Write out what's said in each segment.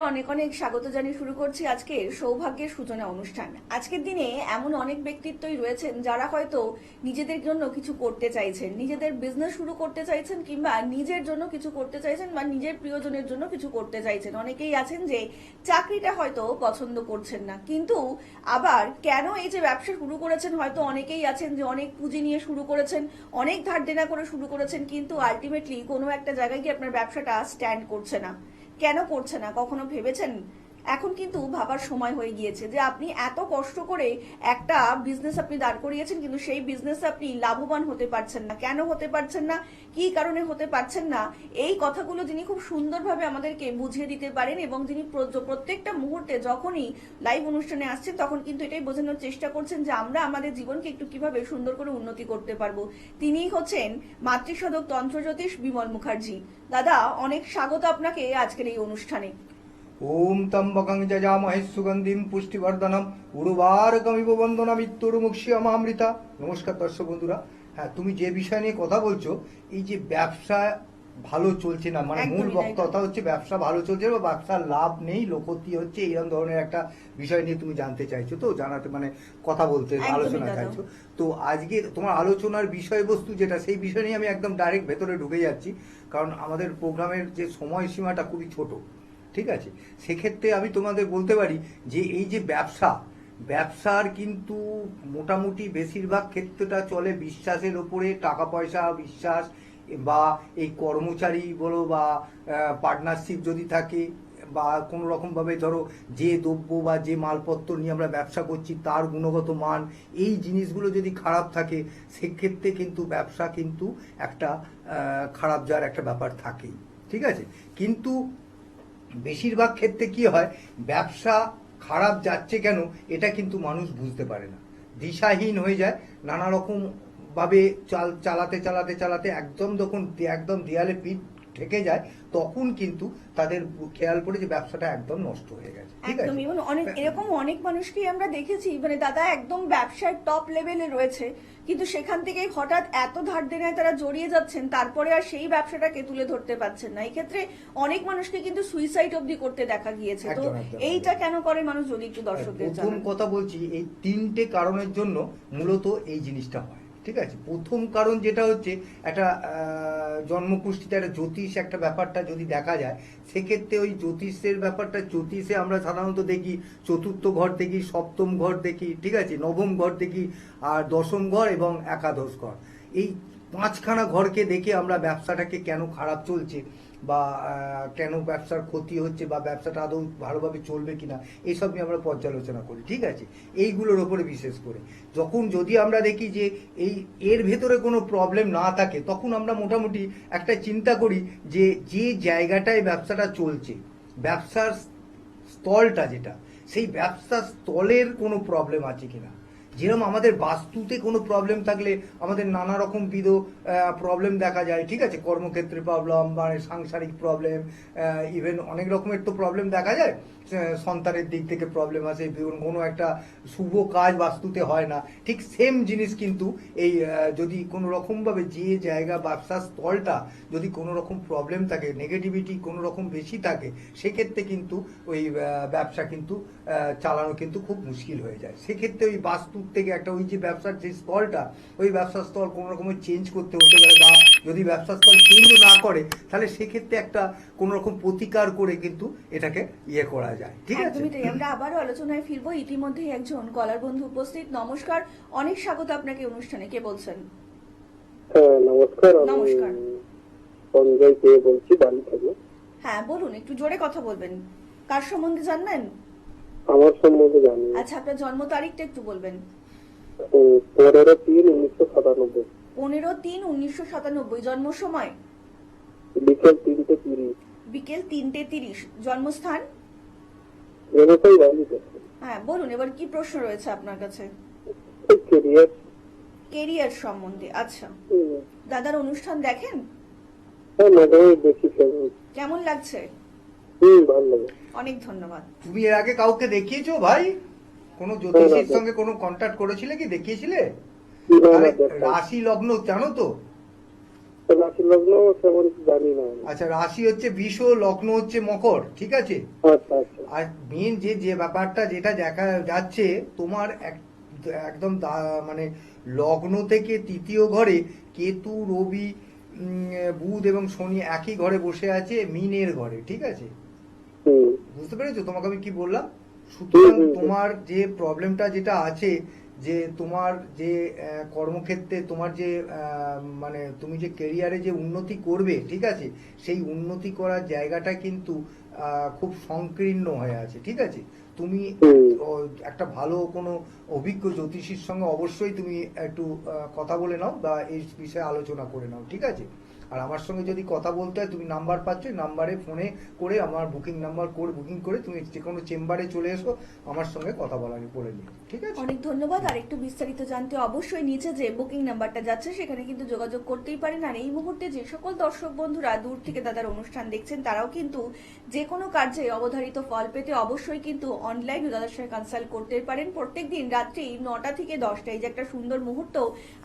অনেক অনেক স্বাগত জানিয়ে শুরু করছি আজকের সৌভাগ্যের সূচনা অনুষ্ঠান। আজকের দিনে এমন অনেক ব্যক্তিত্বই রয়েছেন যারা হয়তো নিজেদের জন্য কিছু করতে চাইছেন, নিজেদের বিজনেস শুরু করতে চাইছেন, কিংবা নিজের জন্য কিছু করতে চাইছেন, বা নিজের প্রিয়জনের জন্য কিছু করতে চাইছেন। অনেকেই আছেন যে চাকরিটা হয়তো পছন্দ করছেন না, কিন্তু আবার কেন এই যে ব্যবসা শুরু করেছেন, হয়তো অনেকেই আছেন যে অনেক পুঁজি নিয়ে শুরু করেছেন, অনেক ধার দেনা করে শুরু করেছেন, কিন্তু আলটিমেটলি কোনো একটা জায়গায় গিয়ে আপনার ব্যবসাটা স্ট্যান্ড করছে না। কেন করছে না কখনো ভেবেছেন? এখন কিন্তু ভাবার সময় হয়ে গিয়েছে যে আপনি এত কষ্ট করে একটা বিজনেস আপনি দাঁড় করিয়েছেন, কিন্তু সেই বিজনেস আপনি লাভবান হতে পারছেন না। কেন হতে পারছেন না, কি কারণে হতে পারছেন না, এই কথাগুলো যিনি খুব সুন্দরভাবে আমাদেরকে বুঝিয়ে দিতে পারেন, এবং যিনি প্রত্যেকটা মুহূর্তে যখনই লাইভ অনুষ্ঠানে আসছেন তখন কিন্তু এটাই বোঝানোর চেষ্টা করছেন যে আমরা আমাদের জীবনকে একটু কিভাবে সুন্দর করে উন্নতি করতে পারবো। তিনিই হচ্ছেন মাতৃসাধক তন্ত্রজ্যোতিষ বিমল মুখার্জি। দাদা, অনেক স্বাগত আপনাকে আজকের এই অনুষ্ঠানে। ওম ত্র্যম্বকং যজামহে সুগন্ধিম পুষ্টিবর্ধনম উর্বারকমিব বন্দনা মৃত্যুর্মুক্ষীয়মামৃতা। নমস্কার দর্শক বন্ধুরা। হ্যাঁ, তুমি যে বিষয় নিয়ে কথা বলছো, এই যে ব্যবসা ভালো চলছে না, মানে মূল বক্তব্যটা হচ্ছে ব্যবসা ভালো চলছে বা ব্যবসার লাভ নেই, লোকতি হচ্ছে, এইরকম ধরনের একটা বিষয় নিয়ে তুমি জানতে চাইছো, তো জানাতে মানে কথা বলতে আলোচনা চাইছো। তো আজকে তোমার আলোচনার বিষয়বস্তু যেটা, সেই বিষয় নিয়ে আমি একদম ডাইরেক্ট ভেতরে ঢুকে যাচ্ছি, কারণ আমাদের প্রোগ্রামের যে সময়সীমাটা খুবই ছোট। ঠিক আছে, সেক্ষেত্রে আমি তোমাদের বলতে পারি যে এই যে ব্যবসার কিন্তু মোটামুটি বেশিরভাগ ক্ষেত্রটা চলে বিশ্বাসের ওপরে, টাকা পয়সা বিশ্বাস, বা এই কর্মচারী বলো বা পার্টনারশিপ যদি থাকে, বা কোনো রকমভাবে ধরো যে দ্রব্য বা যে মালপত্র নিয়ে আমরা ব্যবসা করছি তার গুণগত মান, এই জিনিসগুলো যদি খারাপ থাকে সেক্ষেত্রে কিন্তু ব্যবসা কিন্তু একটা খারাপ যাওয়ার একটা ব্যাপার থাকেই। ঠিক আছে, কিন্তু বেশিরভাগ ক্ষেত্রে কি হয়, ব্যবসা খারাপ যাচ্ছে কেন এটা কিন্তু মানুষ বুঝতে পারে না, দিশাহীন হয়ে যায়, নানা রকম ভাবে চালাতে চালাতে চালাতে একদম দেয়ালে পিঠ ঠেকে যায়, তখন কিন্তু তাদের খেয়াল পড়ে যে ব্যবসাটা একদম নষ্ট হয়ে গেছে। ঠিক আছে, এরকম অনেক মানুষকেই আমরা দেখেছি, মানে দাদা একদম ব্যবসায় টপ লেভেলে রয়েছে, কিন্তু সেখান থেকে হঠাৎ এত ধার দেনায় তারা জড়িয়ে যাচ্ছেন, তারপরে আর সেই ব্যবসাটাকে তুলে ধরতে পারছেন না। এই ক্ষেত্রে অনেক মানুষকে কিন্তু সুইসাইড অবধি করতে দেখা গিয়েছে। তো এইটা কেন করে মানুষ, যদি একটু দর্শকদের প্রথম কথা বলছি, এই তিনটে কারণের জন্য মূলত এই জিনিসটা হয়। ঠিক আছে, প্রথম কারণ যেটা হচ্ছে একটা জন্মকুষ্ঠিতে একটা জ্যোতিষ একটা ব্যাপারটা যদি দেখা যায়, সেক্ষেত্রে ওই জ্যোতিষের ব্যাপারটা, জ্যোতিষে আমরা সাধারণত দেখি চতুর্থ ঘর দেখি, সপ্তম ঘর দেখি, ঠিক আছে, নবম ঘর দেখি, আর দশম ঘর এবং একাদশ ঘর, এই পাঁচখানা ঘরকে দেখে আমরা ব্যবসাটাকে কেন খারাপ চলছে বা কেন ব্যবসার ক্ষতি হচ্ছে বা ব্যবসাটা আদৌ ভালোভাবে চলবে কিনা, এইসব নিয়ে আমরা পর্যালোচনা করি। ঠিক আছে, এইগুলোর ওপরে বিশেষ করে যদি আমরা দেখি যে এর ভেতরে কোনো প্রবলেম না থাকে, তখন আমরা মোটামুটি একটা চিন্তা করি যে যে জায়গাটায় ব্যবসাটা চলছে, ব্যবসার স্থলটা যেটা, সেই ব্যবসার স্থলের কোনো প্রবলেম আছে কিনা। যেরকম আমাদের বাস্তুতে কোনো প্রবলেম থাকলে আমাদের নানা রকম প্রবলেম দেখা যায়। ঠিক আছে, কর্মক্ষেত্রে প্রবলেম, মানে সাংসারিক প্রবলেম, ইভেন অনেক রকমের তো প্রবলেম দেখা যায়, সন্তানের দিক থেকে প্রবলেম আসে, কোনো একটা শুভ কাজ বাস্তুতে হয় না। ঠিক সেম জিনিস কিন্তু এই যদি কোনো রকমভাবে যে জায়গা ব্যবসার স্থলটা যদি কোনো রকম প্রবলেম থাকে, নেগেটিভিটি কোনো রকম বেশি থাকে, সেক্ষেত্রে কিন্তু ওই ব্যবসা কিন্তু চালানো কিন্তু খুব মুশকিল হয়ে যায়। সেক্ষেত্রে ওই বাস্তুর থেকে একটা ওই যে ব্যবসার যে স্থলটা, ওই ব্যবসার স্থল কোনো রকমের চেঞ্জ করতে হতে পারে, বা যদি ব্যবসার স্থল চেঞ্জ না করে তাহলে সেক্ষেত্রে একটা কোনো রকম প্রতিকার করে কিন্তু এটাকে ইয়ে করা যায়। ঠিক আছে, আমরা আবারও আলোচনায় ফিরবো। ইতিমধ্যেই একজন কলার বন্ধু উপস্থিত। নমস্কার, অনেক স্বাগত আপনাকে অনুষ্ঠানে। কে বলছেন? নমস্কার, নমস্কার, সঞ্জয় কে বলছি, বাড়ি থেকে। হ্যাঁ বলুন, একটু জোরে কথা বলবেন। কার সম্বন্ধে জানবেন? আমার সম্বন্ধে জানি। আচ্ছা, আপনার জন্ম তারিখটা একটু বলবেন। 15/3/1997। 15/3/1997। জন্ম সময়? বিকেল 3:30। বিকেল 3:30। জন্মস্থান? হ্যাঁ বলুন, এবার কি প্রশ্ন রয়েছে আপনার কাছে? কেরিয়ার সম্বন্ধে। আচ্ছা, দাদার অনুষ্ঠান দেখেন? কেমন লাগছে? ভালো লাগে। অনেক ধন্যবাদ। তুমি এর আগে কাউকে দেখিয়েছো ভাই? কোনো জ্যোতিষীর সঙ্গে কোনো কন্ট্যাক্ট করেছিলে কি, দেখিয়েছিলে? রাশি লগ্ন জানো তো? রাশি লগ্ন তেমন জানি না আমি। আচ্ছা, রাশি হচ্ছে বৃষ, লগ্ন হচ্ছে মকর, ঠিক আছে। আচ্ছা আচ্ছা। আর মেন যে যে ব্যাপারটা যেটা দেখা যাচ্ছে, তোমার একদম মানে লগ্ন থেকে তৃতীয় ঘরে কেতু, রবি, বুধ এবং শনি একই ঘরে বসে আছে, মিনের ঘরে, ঠিক আছে। হুম বুঝতে পেরেছো তোমাকে আমি কি বললাম? সুতরাং হুম, হুম। তোমার যে প্রবলেমটা যেটা আছে, যে তোমার যে কর্মক্ষেত্রে তোমার যে মানে তুমি যে কেরিয়ারে যে উন্নতি করবে, ঠিক আছে, সেই উন্নতি করার জায়গাটা কিন্তু খুব সংকীর্ণ হয়ে আছে, ঠিক আছে। তুমি হুম। একটা ভালো কোনো অভিজ্ঞ জ্যোতিষীর সঙ্গে অবশ্যই তুমি একটু কথা বলে নাও বা এই বিষয়ে আলোচনা করে নাও, ঠিক আছে। আর আমার সঙ্গে যদি কথা বলতে হয়, তুমি নাম্বার পাচ্ছ, নাম্বারে ফোনে করে আমার বুকিং নাম্বার করে বুকিং করে তুমি যে কোনো চেম্বারে চলে এসো, আমার সঙ্গে কথা বলা করে নিও, ঠিক আছে। অনেক ধন্যবাদ। আর একটু বিস্তারিত জানতে অবশ্যই নিচে যে বুকিং নাম্বারটা যাচ্ছে সেখানে কিন্তু যোগাযোগ করতেই পারেন। আর এই মুহূর্তে যে সকল দর্শক বন্ধুরা দূর থেকে দাদার অনুষ্ঠান দেখছেন, তারাও কিন্তু যে কোনো কার্যে অবধারিত ফল পেতে অবশ্যই কিন্তু অনলাইন দাদার সঙ্গে কনসাল্ট করতে পারেন। প্রত্যেকদিন রাত্রি 9টা থেকে 10টা, এই যে একটা সুন্দর মুহূর্ত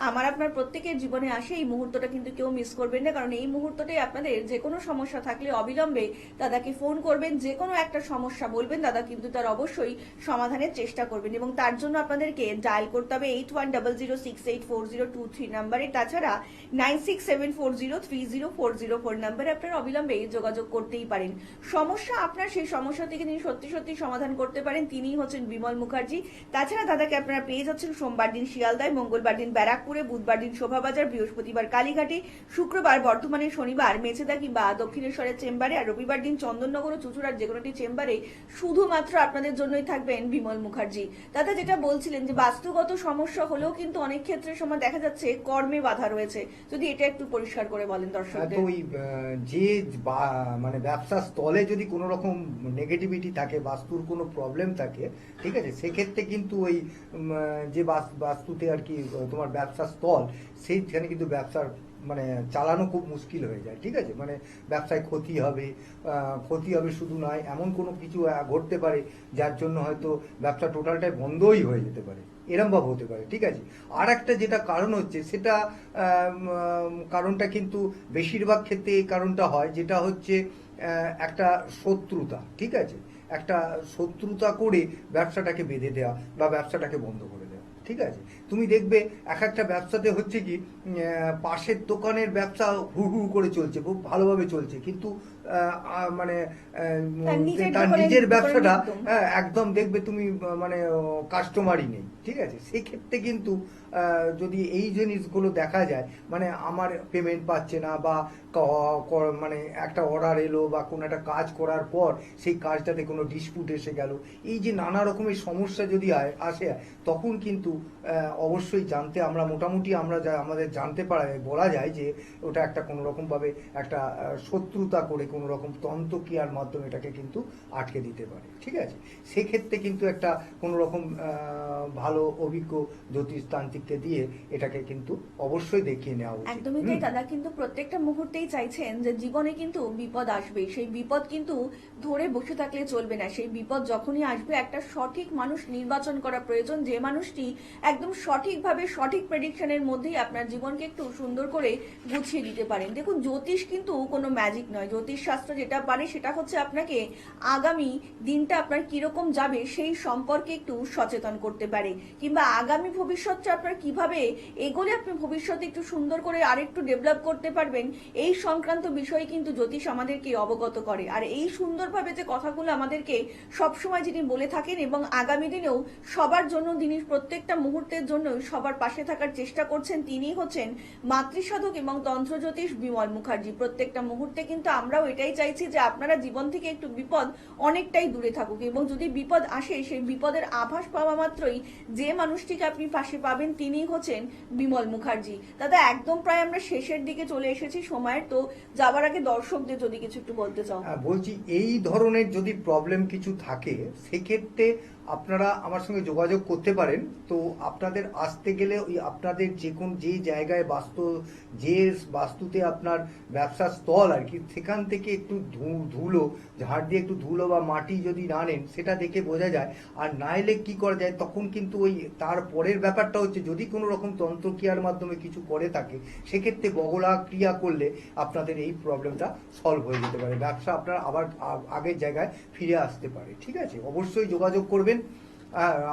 আমার আপনার প্রত্যেকের জীবনে আসে, এই মুহূর্তটা কিন্তু কেউ মিস করবেন না। কারণ এই মুহূর্তটাই আপনাদের যে কোনো সমস্যা থাকলে অবিলম্বে দাদাকে ফোন করবেন, যে কোনো একটা সমস্যা বলবেন, দাদা কিন্তু তার অবশ্যই সমাধানের চেষ্টা করবেন। এবং তার জন্য আপনাদেরকে ডায়াল করতে হবে 8100684023 নাম্বারে। তাছাড়া 9674030404 নাম্বারে আপনারা অবিলম্বে যোগাযোগ করতেই পারেন। সমস্যা আপনার, সেই সমস্যা থেকে তিনি সত্যি সত্যি সমাধান করতে পারেন, তিনিই হচ্ছেন বিমল মুখার্জি। তাছাড়া দাদাকে আপনারা পেয়ে যাচ্ছেন সোমবার দিন শিয়ালদায়, মঙ্গলবার দিন ব্যারাকপুরে, বুধবার দিন শোভাবাজার, বৃহস্পতিবার কালীঘাটে, শুক্রবার বর্ধমানে, শনিবার মেছেদা কিংবা দক্ষিণেশ্বরের চেম্বারে, আর রবিবার দিন চন্দননগর ও চুচুড়ার যে কোনোটি চেম্বারে শুধুমাত্র আপনাদের জন্যই থাকবেন বিমল মুখার্জি। দাদা যেটা বলছিলেন যে বাস্তুগত সমস্যা হলেও কিন্তু অনেক ক্ষেত্রে সময় দেখা যাচ্ছে কর্মে বাধা রয়েছে, যদি এটা একটু পরিষ্কার করে বলেন তো দর্শকদের। ওই যে মানে ব্যবসার স্থলে যদি কোনো রকম নেগেটিভিটি থাকে, বাস্তুর কোনো প্রবলেম থাকে, ঠিক আছে, সেক্ষেত্রে কিন্তু ওই যে বাস্তুতে আর কি তোমার ব্যবসার স্থল, সেইখানে কিন্তু ব্যবসার মানে চালানো খুব মুশকিল হয়ে যায়, ঠিক আছে। মানে ব্যবসায় ক্ষতি হবে, শুধু নয়, এমন কোনো কিছু ঘটতে পারে যার জন্য হয়তো ব্যবসা টোটালটাই বন্ধই হয়ে যেতে পারে, এরম ভাব হতে পারে, ঠিক আছে। আর একটা যেটা কারণ হচ্ছে সেটা কারণটা কিন্তু বেশিরভাগ ক্ষেত্রে এই কারণটা হয়, যেটা হচ্ছে একটা শত্রুতা, ঠিক আছে। একটা শত্রুতা করে ব্যবসাটাকে বেঁধে দেওয়া বা ব্যবসাটাকে বন্ধ করে দেওয়া, ঠিক আছে। তুমি দেখবে এক একটা ব্যবসাতে হচ্ছে কি, পাশের দোকানের ব্যবসা হু হু করে চলছে, খুব ভালোভাবে চলছে, কিন্তু মানে তার নিজের ব্যবসাটা একদম দেখবে তুমি মানে কাস্টমারই নেই, ঠিক আছে। সেই ক্ষেত্রে কিন্তু যদি এই জিনিসগুলো দেখা যায়, মানে আমার পেমেন্ট পাচ্ছে না, বা মানে একটা অর্ডার এলো বা কোনো একটা কাজ করার পর সেই কাজটাতে কোনো ডিসপুট এসে গেল, এই যে নানা রকমের সমস্যা যদি আসে, তখন কিন্তু অবশ্যই আমরা মোটামুটি আমাদের জানতে বলা যায় যে ওটা একটা কোনো রকম ভাবে একটা শত্রুতা করে কোনো রকম তন্ত্রক্রিয়ার মাধ্যমে এটাকে কিন্তু আটকে দিতে পারে, ঠিক আছে। সেক্ষেত্রে কিন্তু একটা কোনো রকম ভালো অভিজ্ঞ জ্যোতিষতান্ত্রিককে দিয়ে এটাকে কিন্তু অবশ্যই দেখিয়ে নেওয়া উচিত। একদমই তাই। দাদা কিন্তু প্রত্যেকটা মুহূর্তেই চাইছেন যে জীবনে কিন্তু বিপদ আসবে, সেই বিপদ কিন্তু ধরে বসে থাকলে চলবে না। সেই বিপদ যখনই আসবে, একটা সঠিক মানুষ নির্বাচন করা প্রয়োজন, যে মানুষটি একদম সঠিকভাবে সঠিক প্রেডিকশনের মধ্যেই আপনার জীবনকে একটু সুন্দর করে গুছিয়ে দিতে পারেন। দেখুন, জ্যোতিষ কিন্তু কোনো ম্যাজিক নয়। জ্যোতিষ শাস্ত্র যেটা পারে সেটা হচ্ছে আপনাকে আগামী দিনটা আপনার কিরকম যাবে সেই সম্পর্কে একটু সচেতন করতে পারে, কিংবা আগামী ভবিষ্যৎটা আপনার কিভাবে এগোলে আপনি ভবিষ্যতে একটু সুন্দর করে আরেকটু ডেভেলপ করতে পারবেন, এই সংক্রান্ত বিষয়ে কিন্তু জ্যোতিষ আমাদেরকে অবগত করে। আর এই সুন্দরভাবে যে কথাগুলো আমাদেরকে সবসময় যিনি বলে থাকেন, এবং আগামী দিনেও সবার জন্য তিনি প্রত্যেকটা মুহূর্তের জন্য সবার পাশে থাকার চেষ্টা করছেন, তিনি হচ্ছেন মাতৃসাধক এবং তন্ত্র জ্যোতিষ বিমল মুখার্জি। প্রত্যেকটা মুহূর্তে কিন্তু আমরাও এটাই চাইছি যে আপনারা জীবন থেকে একটু বিপদ অনেকটাই দূরে থাকুক, এবং যদি বিপদ আসে, সেই বিপদের আভাস পাওয়া মাত্রই যে মানুষটিকে আপনি পাশে পাবেন তিনি হচ্ছেন বিমল মুখার্জি। দাদা একদম প্রায় আমরা শেষের দিকে চলে এসেছি সময়ের, তো যাবার আগে দর্শকদের যদি কিছু একটু বলতে চাও। বলছি, এই ধরনের যদি প্রবলেম কিছু থাকে, সেক্ষেত্রে আপনারা আমার সঙ্গে যোগাযোগ করতে পারেন। তো আপনাদের আসতে গেলে ওই আপনাদের যে জায়গায় যে বাস্তুতে আপনার ব্যবসার স্থল আর কি, সেখান থেকে একটু ধুলো ঝাড় দিয়ে একটু ধুলো বা মাটি যদি না নেন সেটা দেখে বোঝা যায়। আর না এলে কি করা যায়, তখন কিন্তু ওই তার পরের ব্যাপারটা হচ্ছে যদি কোনো রকম তন্ত্রক্রিয়ার মাধ্যমে কিছু করে থাকে সেক্ষেত্রে বগলা ক্রিয়া করলে আপনাদের এই প্রবলেমটা সলভ হয়ে যেতে পারে, ব্যবসা আপনার আবার আগের জায়গায় ফিরে আসতে পারে। ঠিক আছে, অবশ্যই যোগাযোগ করবেন।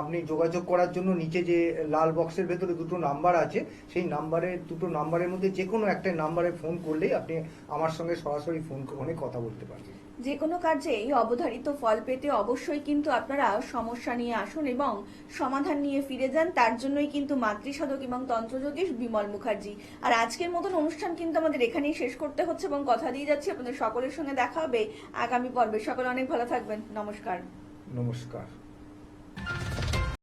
আপনি যোগাযোগ করার জন্য নিচে যে লাল বক্সের ভেতরে দুটো নাম্বার আছে, সেই দুটো নাম্বারের মধ্যে যে কোনো একটা নাম্বারে ফোন করলেই আপনি আমার সঙ্গে সরাসরি ফোন করে কথা বলতে পারবেন। যে কোনো কার্যেই অবধারিত ফল পেতে অবশ্যই কিন্তু আপনারা সমস্যা নিয়ে আসুন এবং সমাধান নিয়ে ফিরে যান। তার জন্যই কিন্তু মাতৃসাধক এবং তন্ত্রজ্যোতিষ বিমল মুখার্জি। আর আজকের মতন অনুষ্ঠান কিন্তু আমাদের এখানেই শেষ করতে হচ্ছে এবং কথা দিয়ে যাচ্ছি আপনাদের সকলের সঙ্গে দেখা হবে আগামী পর্বে। সকলে অনেক ভালো থাকবেন। নমস্কার। নমস্কার।